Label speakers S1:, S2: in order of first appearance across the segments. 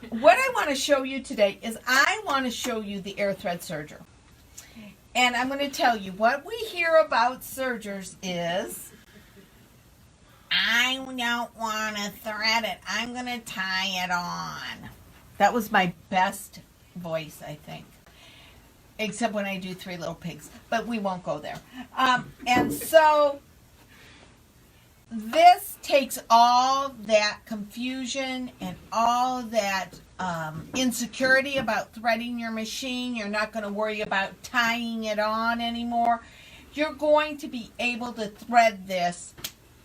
S1: What I want to show you today is I want to show you the air thread serger. And I'm going to tell you what we hear about sergers is, I don't want to thread it. I'm going to tie it on. That was my best voice, I think. Except when I do Three Little Pigs. But we won't go there. And so this takes all that confusion and all that insecurity about threading your machine. You're not going to worry about tying it on anymore. You're going to be able to thread this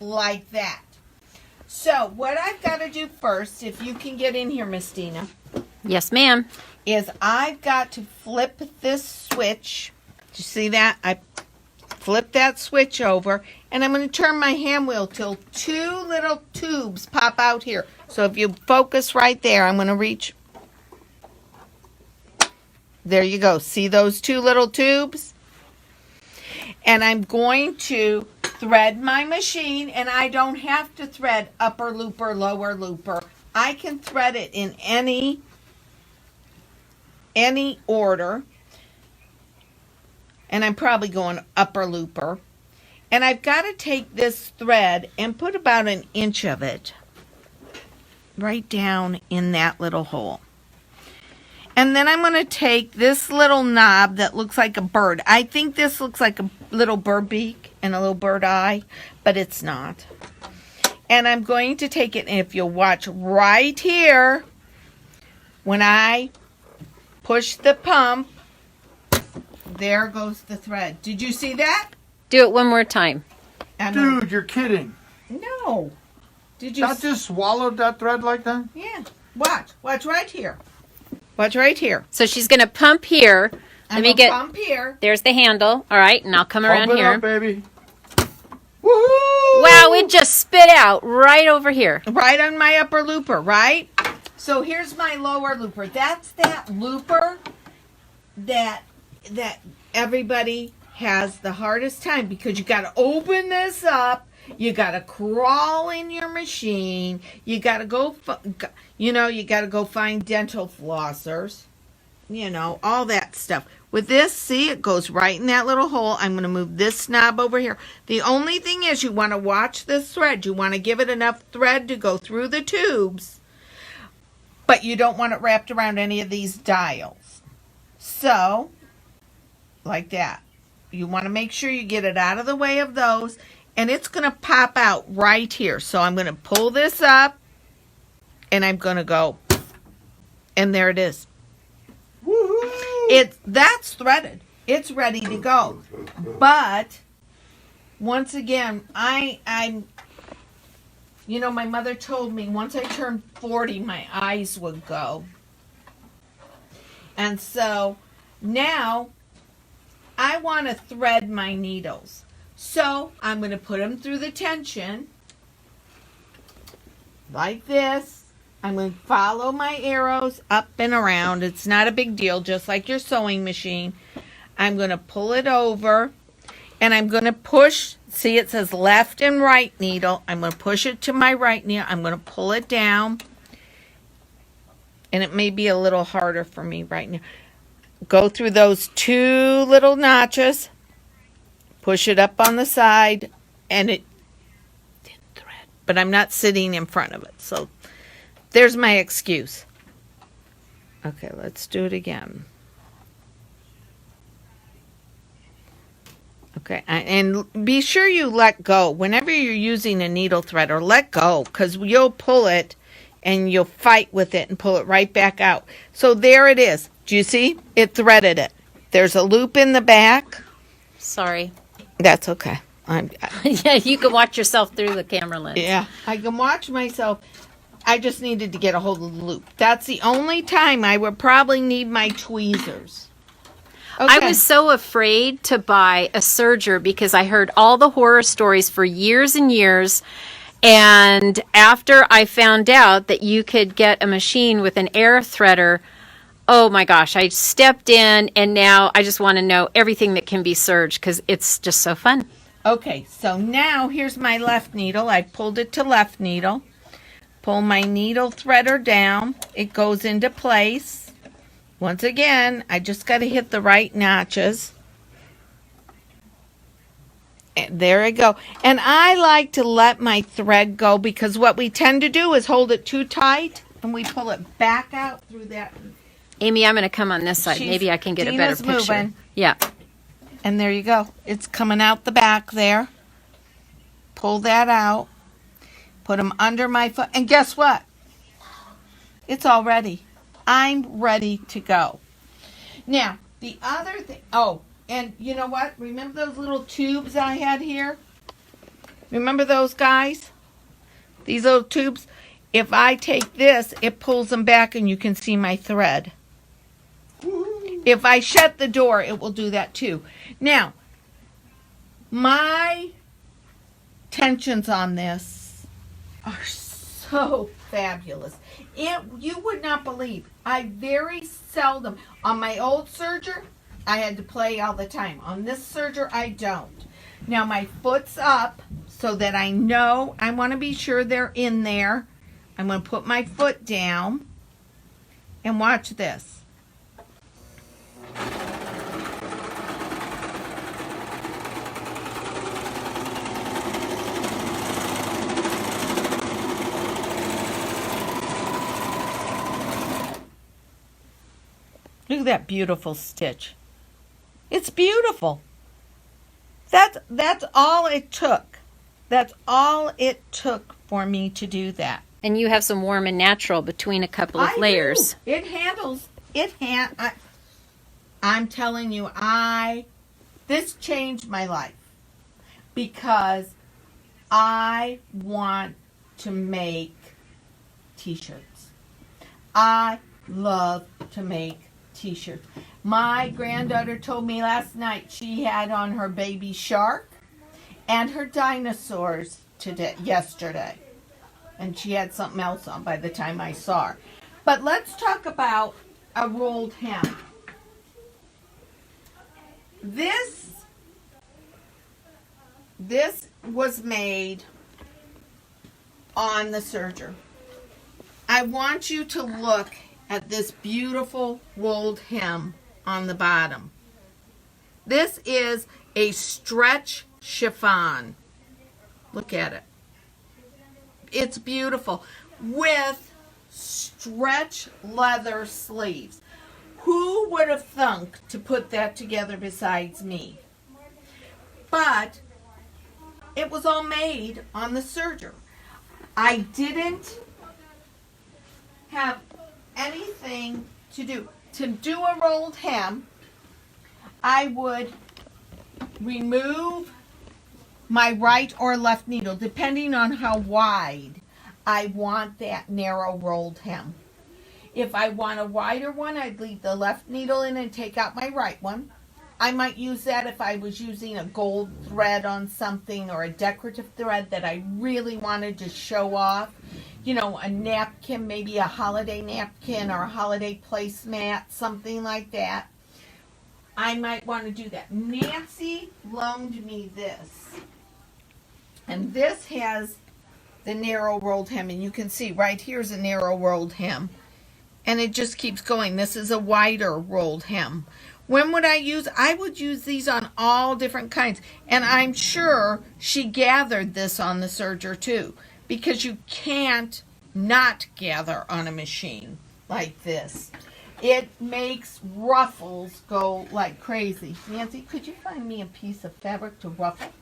S1: like that. So what I've got to do first, if you can get in here, Miss Dina.
S2: Yes, ma'am.
S1: Is I've got to flip this switch. Do you see that? I flip that switch over, and I'm going to turn my hand wheel till two little tubes pop out here. So if you focus right there, I'm going to reach. There you go. See those two little tubes? And I'm going to thread my machine, and I don't have to thread upper looper, lower looper. I can thread it in any order. And I'm probably going upper looper. And I've got to take this thread and put about an inch of it right down in that little hole. And then I'm going to take this little knob that looks like a bird. I think this looks like a little bird beak and a little bird eye, but it's not. And I'm going to take it, and if you'll watch right here, when I push the pump, there goes the thread. Did you see that?
S2: Do it one more time.
S3: Dude, you're kidding.
S1: No. Did you?
S3: That just swallowed that thread like that?
S1: Yeah. Watch. Watch right here. Watch right here.
S2: So she's going to pump here. Let me get.
S1: Pump here.
S2: There's the handle. All right, and I'll come around
S3: Pump it
S2: here.
S3: up, baby. Woohoo!
S2: Wow, it just spit out right over here.
S1: Right on my upper looper, right? So here's my lower looper. That's that looper that everybody has the hardest time, because you got to open this up. You got to crawl in your machine. You got to go, you got to go find dental flossers. All that stuff. With this, see, it goes right in that little hole. I'm going to move this knob over here. The only thing is, you want to watch this thread. You want to give it enough thread to go through the tubes, but you don't want it wrapped around any of these dials. So, like that. You want to make sure you get it out of the way of those, and it's going to pop out right here. So I'm going to pull this up, and I'm going to go, and there it is. That's threaded. It's ready to go. But once again, my mother told me once I turned 40, my eyes would go. And so now I want to thread my needles. So I'm going to put them through the tension like this. I'm going to follow my arrows up and around. It's not a big deal, just like your sewing machine. I'm going to pull it over, and I'm going to push. See, it says left and right needle. I'm going to push it to my right needle. I'm going to pull it down, and it may be a little harder for me right now. Go through those two little notches, push it up on the side, and it didn't thread. But I'm not sitting in front of it, so there's my excuse. Okay, let's do it again. Okay, and be sure you let go. Whenever you're using a needle threader, let go, because you'll pull it and you'll fight with it and pull it right back out. So there it is. Do you see? It threaded it. There's a loop in the back.
S2: Sorry.
S1: That's okay.
S2: Yeah, you can watch yourself through the camera lens.
S1: Yeah, I can watch myself. I just needed to get a hold of the loop. That's the only time I would probably need my tweezers. Okay.
S2: I was so afraid to buy a serger because I heard all the horror stories for years and years. And after I found out that you could get a machine with an air threader, oh my gosh, I stepped in, and now I just want to know everything that can be serged because it's just so fun.
S1: Okay, so now here's my left needle. I pulled it to left needle. pull my needle threader down. It goes into place. Once again, I just got to hit the right notches. And there I go. And I like to let my thread go because what we tend to do is hold it too tight and we pull it back out through that.
S2: Amy, I'm going to come on this side. Maybe I can get a better
S1: Dina's
S2: picture.
S1: moving.
S2: Yeah.
S1: And there you go. It's coming out the back there. Pull that out. Put them under my foot. And guess what? It's all ready. I'm ready to go. Now, the other thing. Oh, and you know what? Remember those little tubes I had here? Remember those guys? These little tubes? If I take this, it pulls them back and you can see my thread. If I shut the door, it will do that too. Now, my tensions on this are so fabulous. You would not believe. I very seldom, on my old serger, I had to play all the time. On this serger, I don't. Now my foot's up so that I know, I want to be sure they're in there. I'm going to put my foot down and watch this. Look at that beautiful stitch. It's beautiful. That's all it took. That's all it took for me to do that.
S2: And you have some warm and natural between a couple of layers.
S1: Do. It handles. I'm telling you, this changed my life because I want to make t-shirts. I love to make t-shirts. My granddaughter told me last night she had on her baby shark and her dinosaurs yesterday. And she had something else on by the time I saw her. But let's talk about a rolled hem. This was made on the serger. I want you to look at this beautiful rolled hem on the bottom. This is a stretch chiffon. Look at it. It's beautiful with stretch leather sleeves. Who would have thunk to put that together besides me? But it was all made on the serger. I didn't have anything to do. To do a rolled hem, I would remove my right or left needle, depending on how wide I want that narrow rolled hem. If I want a wider one, I'd leave the left needle in and take out my right one. I might use that if I was using a gold thread on something or a decorative thread that I really wanted to show off. You know, a napkin, maybe a holiday napkin or a holiday placemat, something like that. I might want to do that. Nancy loaned me this. And this has the narrow rolled hem. And you can see right here's a narrow rolled hem. And it just keeps going. This is a wider rolled hem. When would I use? I would use these on all different kinds. And I'm sure she gathered this on the serger too. Because you can't not gather on a machine like this. It makes ruffles go like crazy. Nancy, could you find me a piece of fabric to ruffle?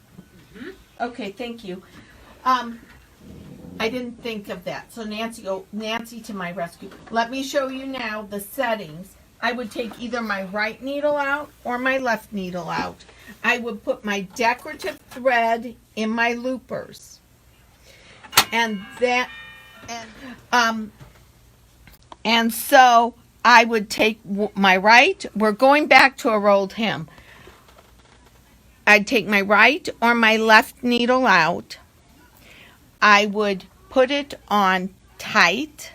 S1: Mm-hmm. Okay, thank you. I didn't think of that. So Nancy to my rescue. Let me show you now the settings. I would take either my right needle out or my left needle out. I would put my decorative thread in my loopers. And so I would take my right. We're going back to a rolled hem. I'd take my right or my left needle out. I would put it on tight.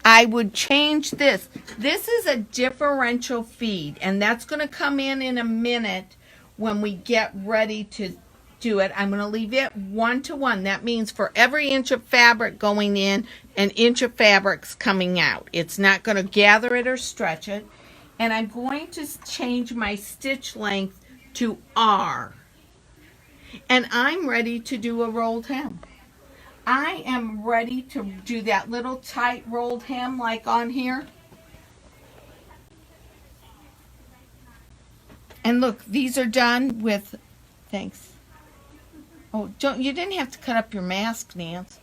S1: I would change this. This is a differential feed, and that's going to come in a minute when we get ready to do it, I'm going to leave it 1 to 1. That means for every inch of fabric going in, an inch of fabric's coming out. It's not going to gather it or stretch it. And I'm going to change my stitch length to R. And I'm ready to do a rolled hem. I am ready to do that little tight rolled hem like on here. And look, these are done with, thanks. Oh, you didn't have to cut up your mask, Nance.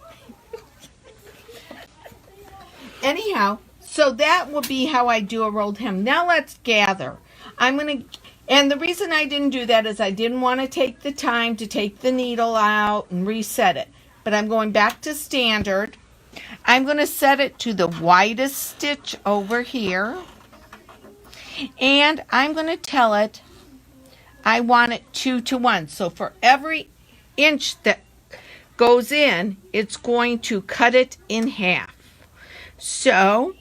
S1: Anyhow, so that will be how I do a rolled hem. Now let's gather. And the reason I didn't do that is I didn't want to take the time to take the needle out and reset it. But I'm going back to standard. I'm going to set it to the widest stitch over here. And I'm going to tell it I want it 2 to 1. So for every inch that goes in, it's going to cut it in half. So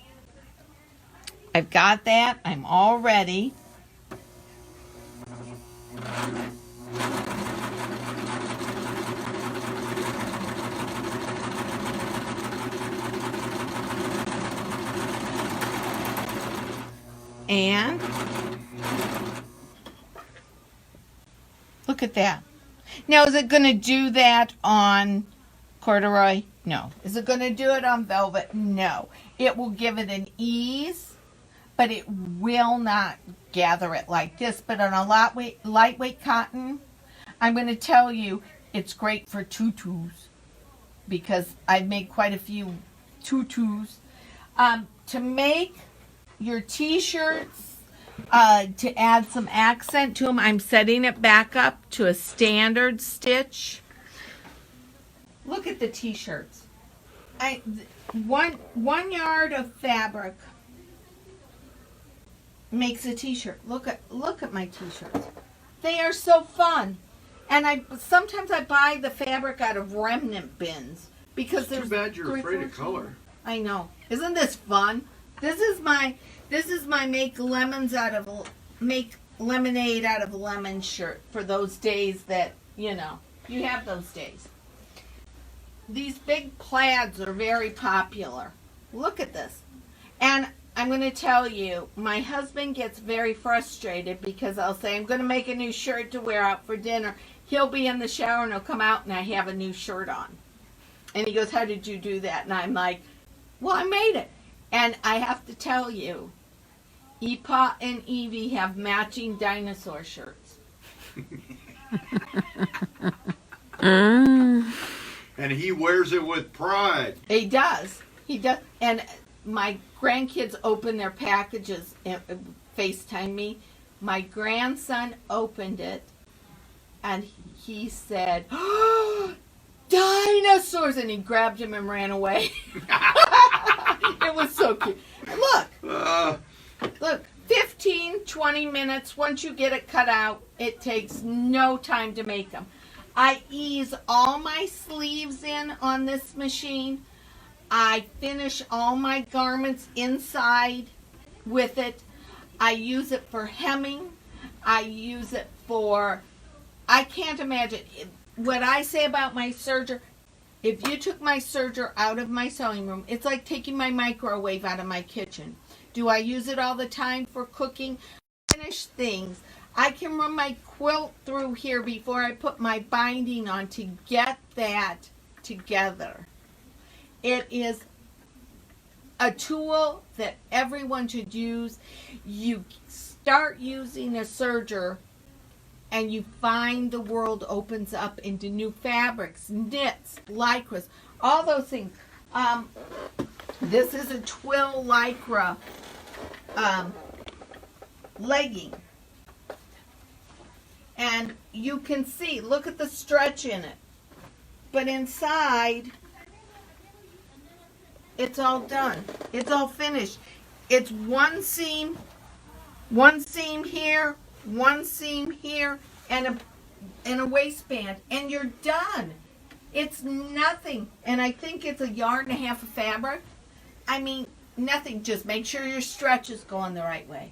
S1: I've got that. I'm all ready. And look at that. Now, is it going to do that on corduroy? No. Is it going to do it on velvet? No. It will give it an ease, but it will not gather it like this. But on a lightweight cotton, I'm going to tell you it's great for tutus because I've made quite a few tutus. To make your t-shirts, to add some accent to them, I'm setting it back up to a standard stitch. Look at the t-shirts. One yard of fabric makes a t-shirt. Look at my t-shirts. They are so fun. And sometimes I buy the fabric out of remnant bins because
S3: It's too bad you're afraid of color.
S1: I know. Isn't this fun? This is my make lemonade out of lemon shirt for those days that, you have those days. These big plaids are very popular. Look at this. And I'm going to tell you, my husband gets very frustrated because I'll say, I'm going to make a new shirt to wear out for dinner. He'll be in the shower and he'll come out and I have a new shirt on. And he goes, how did you do that? And I'm like, well, I made it. And I have to tell you, Epa and Evie have matching dinosaur shirts.
S3: And he wears it with pride.
S1: He does. He does. And my grandkids open their packages and FaceTime me. My grandson opened it and he said, oh, dinosaurs! And he grabbed him and ran away. It was so cute. Look, 15, 20 minutes. Once you get it cut out, it takes no time to make them. I ease all my sleeves in on this machine. I finish all my garments inside with it. I use it for hemming. I use it for, I can't imagine. What I say about my serger, if you took my serger out of my sewing room, it's like taking my microwave out of my kitchen. Do I use it all the time for cooking? Finish things. I can run my quilt through here before I put my binding on to get that together. It is a tool that everyone should use. You start using a serger and you find the world opens up into new fabrics, knits, lycras, all those things. This is a twill lycra legging. And you can see, look at the stretch in it. But inside, it's all done. It's all finished. It's one seam here, one seam here, and a waistband, and you're done. It's nothing. And I think it's 1.5 yards of fabric. I mean, nothing. Just make sure your stretch is going the right way.